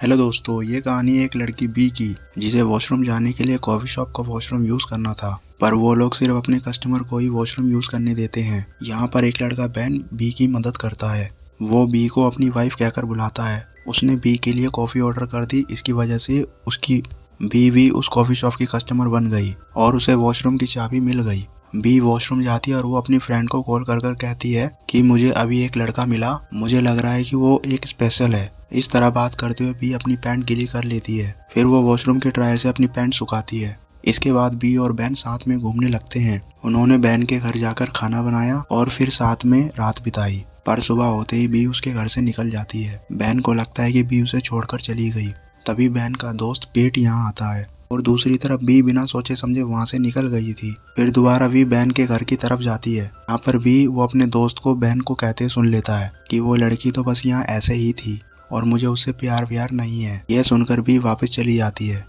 Hello दोस्तों, ये कहानी एक लड़की बी की जिसे वॉशरूम जाने के लिए कॉफी शॉप का वॉशरूम यूज करना था, पर वो लोग सिर्फ अपने कस्टमर को ही वॉशरूम यूज करने देते हैं। यहाँ पर एक लड़का बैन बी की मदद करता है। वो बी को अपनी वाइफ कहकर बुलाता है। उसने बी के लिए कॉफी ऑर्डर कर दी, इसकी वजह से उसकी बी भी उस कॉफी शॉप की कस्टमर बन गई और उसे वॉशरूम की चाबी मिल गई। बी वॉशरूम जाती है और वो अपनी फ्रेंड को कॉल कर कर कहती है कि मुझे अभी एक लड़का मिला, मुझे लग रहा है कि वो एक स्पेशल है। इस तरह बात करते हुए बी अपनी पैंट गीली कर लेती है। फिर वो वॉशरूम के ड्रायर से अपनी पैंट सुखाती है। इसके बाद बी और बैन साथ में घूमने लगते हैं। उन्होंने बैन के घर जाकर खाना बनाया और फिर साथ में रात बिताई। पर सुबह होते ही बी उसके घर से निकल जाती है। बैन को लगता है कि बी उसे छोड़कर चली गई। तभी बैन का दोस्त पेट यहाँ आता है और दूसरी तरफ बी बिना सोचे समझे वहाँ से निकल गई थी। फिर दोबारा बी बैन के घर की तरफ जाती है। यहाँ पर बी वो अपने दोस्त को बैन को कहते सुन लेता है कि वो लड़की तो बस यहाँ ऐसे ही थी और मुझे उससे प्यार व्यार नहीं है। यह सुनकर बी वापस चली जाती है।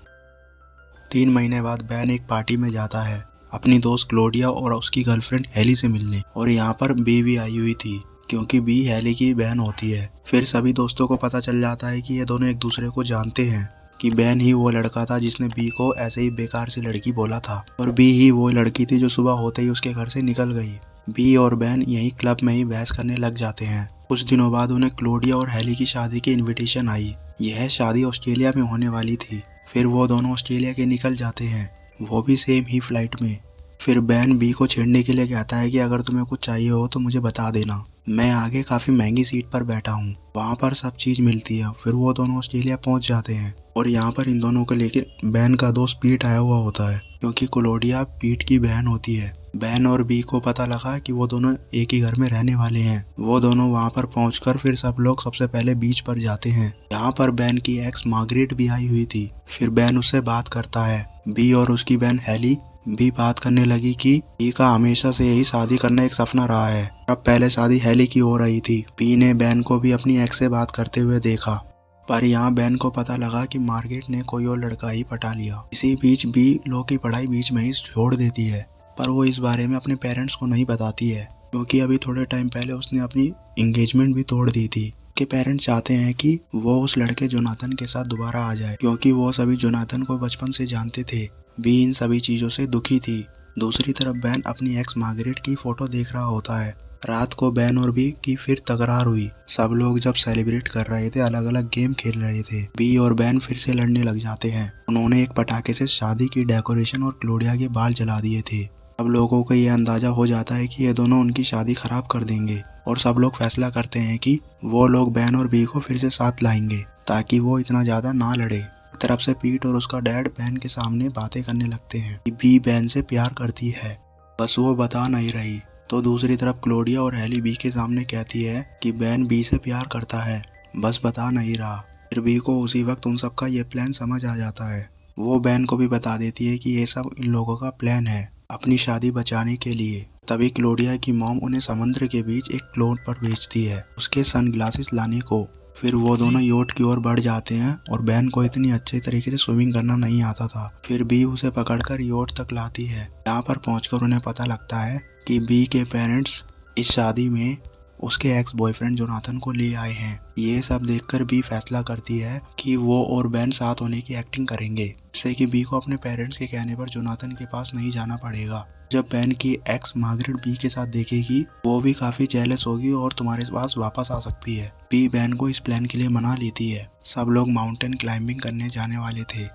3 महीने बाद बैन एक पार्टी में जाता है अपनी दोस्त क्लोडिया और उसकी गर्लफ्रेंड हेली से मिलने, और यहाँ पर बी भी आई हुई थी क्योंकि बी हेली की बहन होती है। फिर सभी दोस्तों को पता चल जाता है कि ये दोनों एक दूसरे को जानते हैं, कि बैन ही वो लड़का था जिसने बी को ऐसे ही बेकार सी लड़की बोला था और बी ही वो लड़की थी जो सुबह होते ही उसके घर से निकल गई। बी और बैन यही क्लब में ही बहस करने लग जाते हैं। कुछ दिनों बाद उन्हें क्लोडिया और हेली की शादी की इनविटेशन आई। यह शादी ऑस्ट्रेलिया में होने वाली थी। फिर वो दोनों ऑस्ट्रेलिया के निकल जाते हैं, वो भी सेम ही फ्लाइट में। फिर बैन बी को छेड़ने के लिए कहता है कि अगर तुम्हें कुछ चाहिए हो तो मुझे बता देना, मैं आगे काफी महंगी सीट पर बैठा हूँ, वहाँ पर सब चीज मिलती है। फिर वो दोनों ऑस्ट्रेलिया पहुँच जाते हैं और यहाँ पर इन दोनों को लेके बैन का दोस्त पीट आया हुआ होता है क्योंकि क्लोडिया पीट की बहन होती है। बैन और बी को पता लगा कि वो दोनों एक ही घर में रहने वाले हैं। वो दोनों वहाँ पर पहुंचकर फिर सब लोग सबसे पहले बीच पर जाते हैं। यहाँ पर बैन की एक्स मार्गरेट भी आई हुई थी। फिर बैन उससे बात करता है। बी और उसकी बहन हेली भी बात करने लगी कि बी का हमेशा से यही शादी करना एक सपना रहा है। अब पहले शादी हेली की हो रही थी। बी ने बैन को भी अपनी एक्स से बात करते हुए देखा, पर यहाँ बैन को पता लगा कि मार्गरेट ने कोई और लड़का ही पटा लिया। इसी बीच बी लॉ की पढ़ाई बीच में ही छोड़ देती है, पर वो इस बारे में अपने पेरेंट्स को नहीं बताती है क्योंकि अभी थोड़े टाइम पहले उसने अपनी एंगेजमेंट भी तोड़ दी थी। के पेरेंट्स चाहते हैं कि वो उस लड़के जोनाथन के साथ दोबारा आ जाए क्योंकि वो सभी जोनाथन को बचपन से जानते थे। बी इन सभी चीजों से दुखी थी। दूसरी तरफ बैन अपनी एक्स मार्गरेट की फोटो देख रहा होता है। रात को बैन और बी की फिर तकरार हुई। सब लोग जब सेलिब्रेट कर रहे थे, अलग अलग गेम खेल रहे थे, बी और बैन फिर से लड़ने लग जाते हैं। उन्होंने एक पटाखे से शादी की डेकोरेशन और क्लोडिया के बाल जला दिए थे। सब लोगों को ये अंदाजा हो जाता है कि ये दोनों उनकी शादी खराब कर देंगे और सब लोग फैसला करते हैं कि वो लोग बैन और बी को फिर से साथ लाएंगे ताकि वो इतना ज्यादा ना लड़े। एक तरफ से पीट और उसका डैड बैन के सामने बातें करने लगते हैं कि बी बैन से प्यार करती है, बस वो बता नहीं रही। तो दूसरी तरफ क्लोडिया और हेली बी के सामने कहती है कि बैन बी से प्यार करता है, बस बता नहीं रहा। फिर बी को उसी वक्त उन सबका ये प्लान समझ आ जाता है। वो बैन को भी बता देती है कि ये सब इन लोगों का प्लान है अपनी शादी बचाने के लिए। तभी क्लोडिया की मॉम उन्हें समुद्र के बीच एक क्लोन पर भेजती है उसके सनग्लासेस लाने को। फिर वो दोनों योट की ओर बढ़ जाते हैं और बैन को इतनी अच्छे तरीके से स्विमिंग करना नहीं आता था। फिर बी उसे पकड़कर योट तक लाती है। यहाँ पर पहुंचकर उन्हें पता लगता है कि बी के पेरेंट्स इस शादी में उसके एक्स बॉयफ्रेंड जोनाथन को ले आए हैं। ये सब देखकर बी फैसला करती है कि वो और बैन साथ होने की एक्टिंग करेंगे, जिससे कि बी को अपने पेरेंट्स के कहने पर जोनाथन के पास नहीं जाना पड़ेगा। जब बैन की एक्स मार्गरेट बी के साथ देखेगी, वो भी काफी जेलस होगी और तुम्हारे पास वापस आ सकती है। बी बैन को इस प्लान के लिए मना लेती है। सब लोग माउंटेन क्लाइंबिंग करने जाने वाले थे।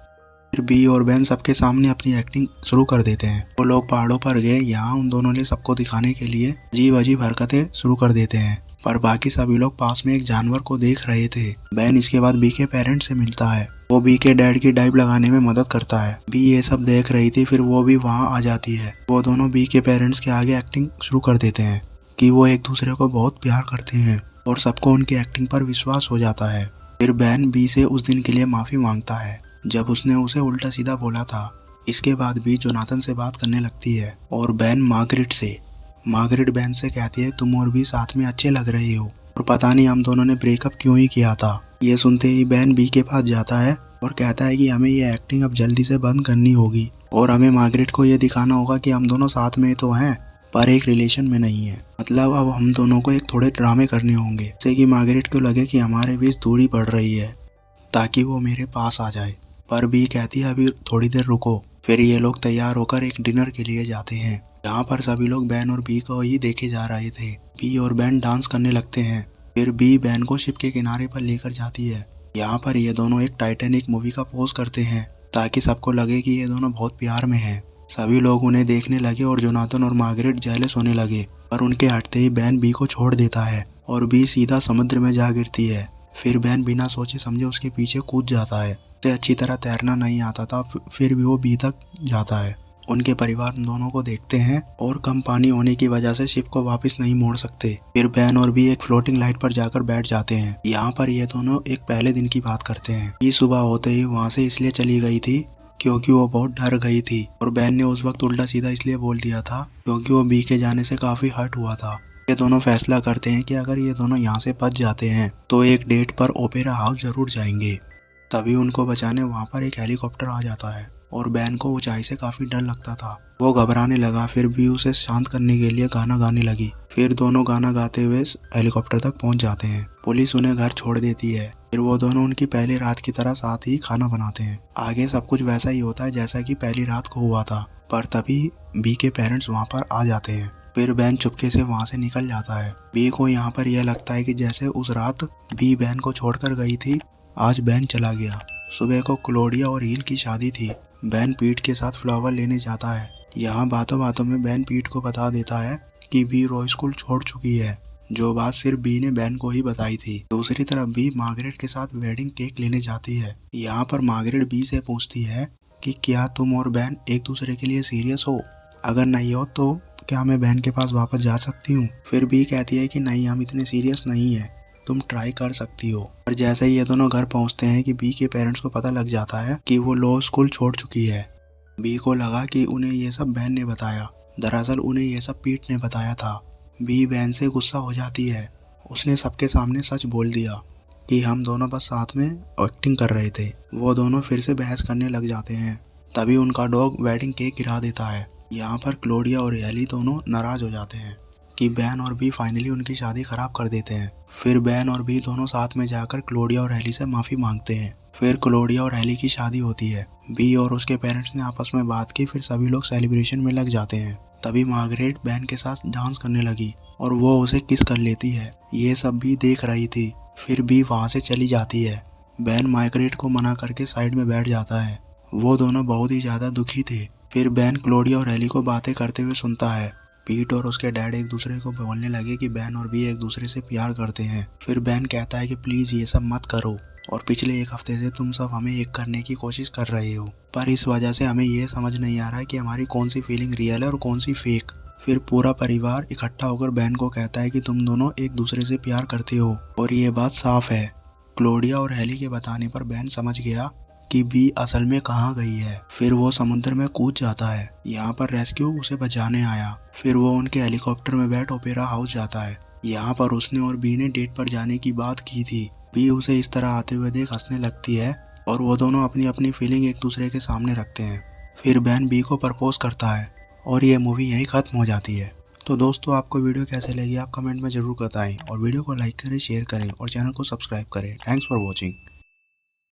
फिर बी और बैन सबके सामने अपनी एक्टिंग शुरू कर देते हैं। वो लोग पहाड़ों पर गए। यहाँ उन दोनों ने सबको दिखाने के लिए अजीब अजीब हरकतें शुरू कर देते हैं, पर बाकी सभी लोग पास में एक जानवर को देख रहे थे। बैन इसके बाद बी के पेरेंट्स से मिलता है। वो बी के डैड की डाइव लगाने में मदद करता है। बी ये सब देख रही थी, फिर वो भी वहाँ आ जाती है। वो दोनों बी के पेरेंट्स के आगे एक्टिंग शुरू कर देते हैं कि वो एक दूसरे को बहुत प्यार करते हैं और सबको उनकी एक्टिंग पर विश्वास हो जाता है। फिर बैन बी से उस दिन के लिए माफी मांगता है जब उसने उसे उल्टा सीधा बोला था। इसके बाद बी जोनाथन से बात करने लगती है और बैन मार्गरेट बैन से कहती है तुम और भी साथ में अच्छे लग रहे हो और पता नहीं हम दोनों ने ब्रेकअप क्यों ही किया था। ये सुनते ही बैन बी के पास जाता है और कहता है कि हमें ये एक्टिंग अब जल्दी से बंद करनी होगी और हमें मार्गरेट को ये दिखाना होगा कि हम दोनों साथ में तो हैं पर एक रिलेशन में नहीं है। मतलब अब हम दोनों को एक थोड़े ड्रामे करने होंगे जिससे कि मार्गरेट को लगे कि हमारे बीच दूरी बढ़ रही है। ताकि वो मेरे पास आ जाए। पर बी कहती है अभी थोड़ी देर रुको। फिर ये लोग तैयार होकर एक डिनर के लिए जाते हैं। यहाँ पर सभी लोग बैन और बी को ही देखे जा रहे थे। बी और बैन डांस करने लगते हैं। फिर बी बैन को शिप के किनारे पर लेकर जाती है। यहाँ पर ये दोनों एक टाइटैनिक मूवी का पोज करते हैं ताकि सबको लगे कि ये दोनों बहुत प्यार में हैं। सभी लोग उन्हें देखने लगे और जोनाथन और मार्गरेट जेलस होने लगे, पर उनके हटते ही बैन बी को छोड़ देता है और बी सीधा समुद्र में जा गिरती है। फिर बैन बिना सोचे समझे उसके पीछे कूद जाता है। उसे अच्छी तरह तैरना नहीं आता था, फिर भी वो बी तक जाता है। उनके परिवार उन दोनों को देखते हैं और कम पानी होने की वजह से शिप को वापस नहीं मोड़ सकते। फिर बैन और बी एक फ्लोटिंग लाइट पर जाकर बैठ जाते हैं। यहाँ पर ये दोनों एक पहले दिन की बात करते हैं। बी सुबह होते ही वहाँ से इसलिए चली गई थी क्योंकि वो बहुत डर गई थी, और बैन ने उस वक्त उल्टा सीधा इसलिए बोल दिया था क्योंकि वो बी के जाने से काफी हर्ट हुआ था। ये दोनों फैसला करते हैं कि अगर ये दोनों यहाँ से बच जाते हैं तो एक डेट पर ओपेरा हाउस जरूर जाएंगे। तभी उनको बचाने वहाँ पर एक हेलीकॉप्टर आ जाता है और बैन को ऊंचाई से काफी डर लगता था। वो घबराने लगा, फिर भी उसे शांत करने के लिए गाना गाने लगी। फिर दोनों गाना गाते हुए हेलीकॉप्टर तक पहुंच जाते हैं। पुलिस उन्हें घर छोड़ देती है। फिर वो दोनों उनकी पहली रात की तरह साथ ही खाना बनाते हैं। आगे सब कुछ वैसा ही होता है जैसा कि पहली रात को हुआ था, पर तभी बी के पेरेंट्स वहाँ पर आ जाते हैं। फिर बैन चुपके से वहाँ से निकल जाता है। बी को यहाँ पर यह लगता है कि जैसे उस रात बी बैन को छोड़कर गई थी, आज बैन चला गया। सुबह को क्लोडिया और हील की शादी थी। बैन पीट के साथ फ्लावर लेने जाता है। यहाँ बातों बातों में बैन पीट को बता देता है कि बी रॉय स्कूल छोड़ चुकी है, जो बात सिर्फ बी ने बैन को ही बताई थी। दूसरी तरफ बी मार्गरेट के साथ वेडिंग केक लेने जाती है। यहाँ पर मार्गरेट बी से पूछती है कि क्या तुम और बैन एक दूसरे के लिए सीरियस हो? अगर नहीं हो तो क्या मैं बैन के पास वापस जा सकती हूँ? फिर बी कहती है कि नहीं, हम इतने सीरियस नहीं है, तुम ट्राई कर सकती हो। और जैसे ही ये दोनों घर पहुंचते हैं कि बी के पेरेंट्स को पता लग जाता है कि वो लॉ स्कूल छोड़ चुकी है। बी को लगा कि उन्हें ये सब बैन ने बताया, दरअसल उन्हें ये सब पीट ने बताया था। बी बैन से गुस्सा हो जाती है। उसने सबके सामने सच बोल दिया कि हम दोनों बस साथ में एक्टिंग कर रहे थे। वो दोनों फिर से बहस करने लग जाते हैं। तभी उनका डॉग वेडिंग केक गिरा देता है। यहाँ पर क्लोडिया और एली दोनों नाराज हो जाते हैं कि बैन और बी फाइनली उनकी शादी खराब कर देते हैं। फिर बैन और बी दोनों साथ में जाकर क्लोडिया और एली से माफी मांगते हैं। फिर क्लोडिया और एली की शादी होती है। बी और उसके पेरेंट्स ने आपस में बात की, फिर सभी लोग सेलिब्रेशन में लग जाते हैं। तभी मार्गरेट बैन के साथ डांस करने लगी और वो उसे किस कर लेती है। ये सब भी देख रही थी। फिर बी वहाँ से चली जाती है। बैन मार्गरेट को मना करके साइड में बैठ जाता है। वो दोनों बहुत ही ज्यादा दुखी थे। फिर बैन क्लोडिया और एली को बातें करते हुए सुनता है। पीट और उसके डैड एक दूसरे को बोलने लगे कि बैन और बी एक दूसरे से प्यार करते हैं। फिर बैन कहता है कि प्लीज ये सब मत करो, और पिछले एक हफ्ते से तुम सब हमें एक करने की कोशिश कर रहे हो, पर इस वजह से हमें ये समझ नहीं आ रहा है कि हमारी कौन सी फीलिंग रियल है और कौन सी फेक। फिर पूरा परिवार इकट्ठा होकर बैन को कहता है कि तुम दोनों एक दूसरे से प्यार करते हो और ये बात साफ है। क्लोडिया और हेली के बताने पर बैन समझ गया कि बी असल में कहाँ गई है। फिर वो समुद्र में कूद जाता है। यहाँ पर रेस्क्यू उसे बचाने आया। फिर वो उनके हेलीकॉप्टर में बैठ ओपेरा हाउस जाता है। यहाँ पर उसने और बी ने डेट पर जाने की बात की थी। बी उसे इस तरह आते हुए देख हंसने लगती है और वो दोनों अपनी अपनी फीलिंग एक दूसरे के सामने रखते हैं। फिर बैन बी को प्रपोज करता है और ये मूवी यहीं खत्म हो जाती है। तो दोस्तों, आपको वीडियो कैसे लगी आप कमेंट में जरूर बताएं और वीडियो को लाइक करें, शेयर करें और चैनल को सब्सक्राइब करें। Thanks for watching.